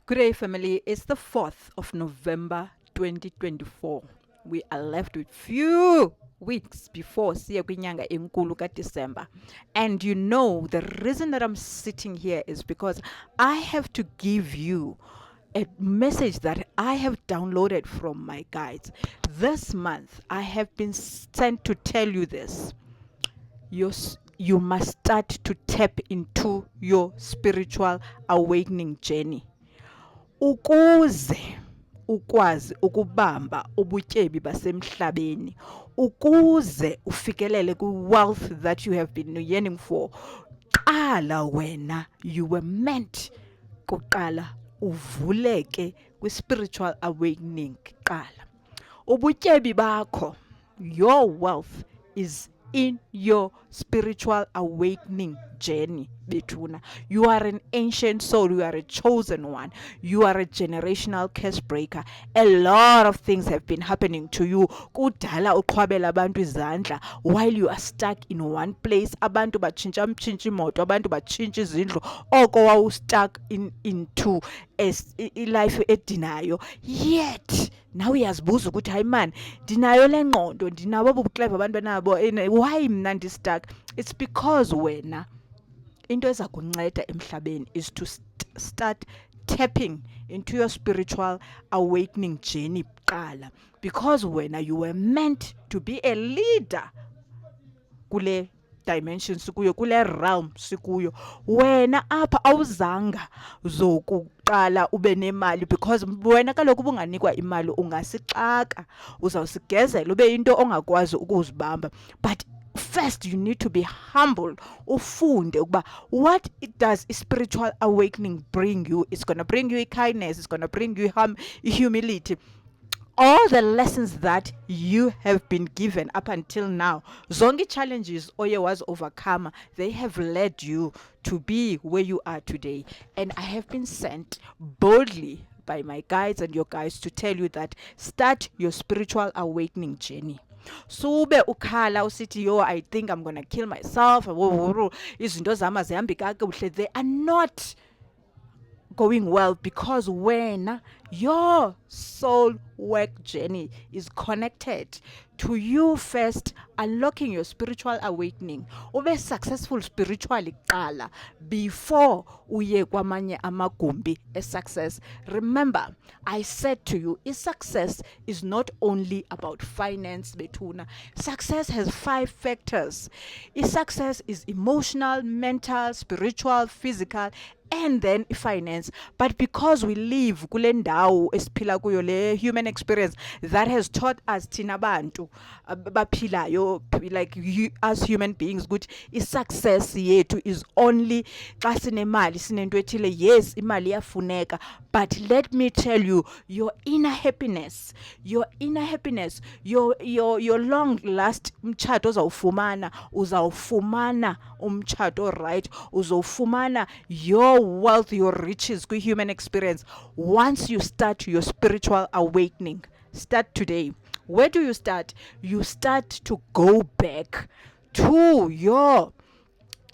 Good day, family. It's the 4th of November 2024. We are left with few weeks before siya kwinyanga enkulu ka-December. And you know, the reason that I'm sitting here is because I have to give you a message that I have downloaded from my guides. This month, I have been sent to tell you this. You must start to tap into your spiritual awakening journey. Ukuze ukwazi ukubamba ubutyebi basemhlabeni, ukuze ufikelele ku-wealth that you have been yearning for, qala wena, you were meant kuqala uvuleke kwi-spiritual awakening qala. Ubutyebi bakho, your wealth is in your spiritual awakening journey, Betuna. You are an ancient soul. You are a chosen one. You are a generational curse breaker. A lot of things have been happening to you. Kudala uqhwabela abantu izandla while you are stuck in one place. Abantu batshintsha imoto, abantu batshintsha izindlu. Oko wawu stuck into life edinayo. Yet now uyazibuza ukuthi hayi man, dinayo le ngqondo, dinabo bubuclever abantu banabo. Why mna ndi-stuck? It's because wena into eza kunceda emhlabeni is to start tapping into your spiritual awakening journey qala, because wena you were meant to be a leader kule dimension sikuyo, kule realm sikuyo. Wena apha awuzanga zokuqala ube nemali, because wena kaloku ubunganikwa imali ungasixaka, uzawusigezela ube into ongakwazi ukuzibamba. But first you need to be humble, ufunde ukuba what does spiritual awakening bring you. It's going to bring you kindness, it's going to bring you humility. All the lessons that you have been given up until now, zonke challenges oye was overcome, they have led you to be where you are today. And I have been sent boldly by my guides and your guides to tell you that start your spiritual awakening journey. Sube ukhala usithi, yo, I think I'm gonna kill myself, izinto zami azihambi kakuhle, they are not going well, because when your soul work journey is connected to you first unlocking your spiritual awakening, ube successful spiritually qala before uye kwamanye amagumbi success. Remember, I said to you, success is not only about finance, Betuna. Success has 5 factors. Success is emotional, mental, spiritual, physical, and then finance. But because we live kule ndawo esiphila kuyo, le human experience that has taught us thina bantu baphilayo, like as human beings, ukuthi success yethu is only xa sinemali, sinento ethile. Yes, imali iyafuneka, but let me tell you, your inner happiness, your long last umtshato uzawufumana umtshato right, uzawufumana your wealth, your riches kwi-human experience once you start your spiritual awakening. Start today. Where do you start? You start to go back to your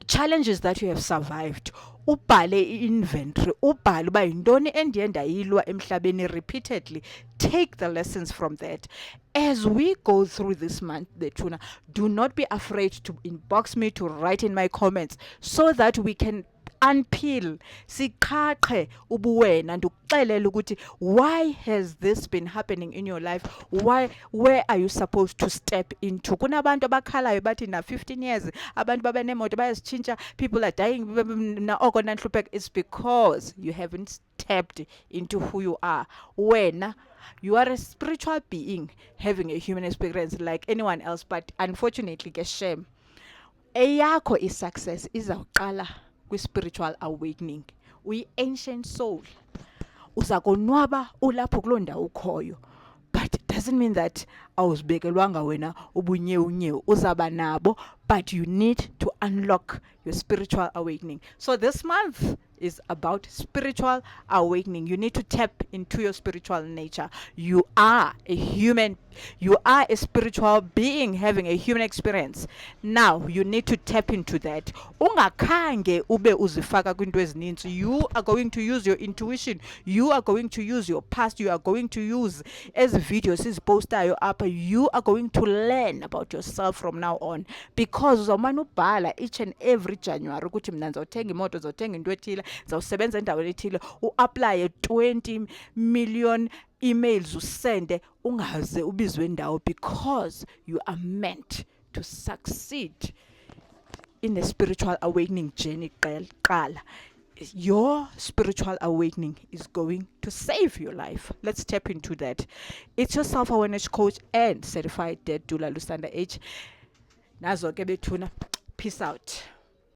challenges that you have survived. Ubhale i-inventory, ubhale uba yintoni endiye ndayilwa emhlabeni repeatedly. Take the lessons from that. As we go through this month, Betuna, do not be afraid to inbox me, to write in my comments, so that we can unpeel, siqhaqhe ubuwena, ndikuxelele ukuthi why has this been happening in your life. Where are you supposed to step into? Kunabantu abakhalayo bathi na 15 years abantu babenemoto bayazitshintsha, people are dying na oko nanhlupheko. It's because you haven't tapped into who you are. Wena, you are a spiritual being having a human experience like anyone else, but unfortunately, ke shame, eyakho success izawuqala kwi-spiritual awakening. Uyi-ancient soul, uza konwaba ulapho kuloo ndawo ukhoyo, but it doesn't mean that awuzibekelwanga wena ubunyewu uzaba nabo, but you need to unlock your spiritual awakening. So this month is about spiritual awakening. You need to tap into your spiritual nature. You are a human, you are a spiritual being having a human experience. Now you need to tap into that. Ungakhange ube uzifaka kwinto ezininzi. You are going to use your intuition, you are going to use your past, you are going to use as videos sizipostayo apha, you are going to learn about yourself from now on, because uzawumane ubhala each and every January ukuthi mina ndizawuthenga imoto, ndizawuthenga into ethile, ndizawusebenza endaweni ethile, uaplaye 20 million emails usende ungaze ubizwe ndawo, because you are meant to succeed in a spiritual awakening journey. Qala. Your spiritual awakening is going to save your life. Let's tap into that. It's your self-awareness coach and certified dead doula, Lusanda H. Nazo ke bethuna. Peace out.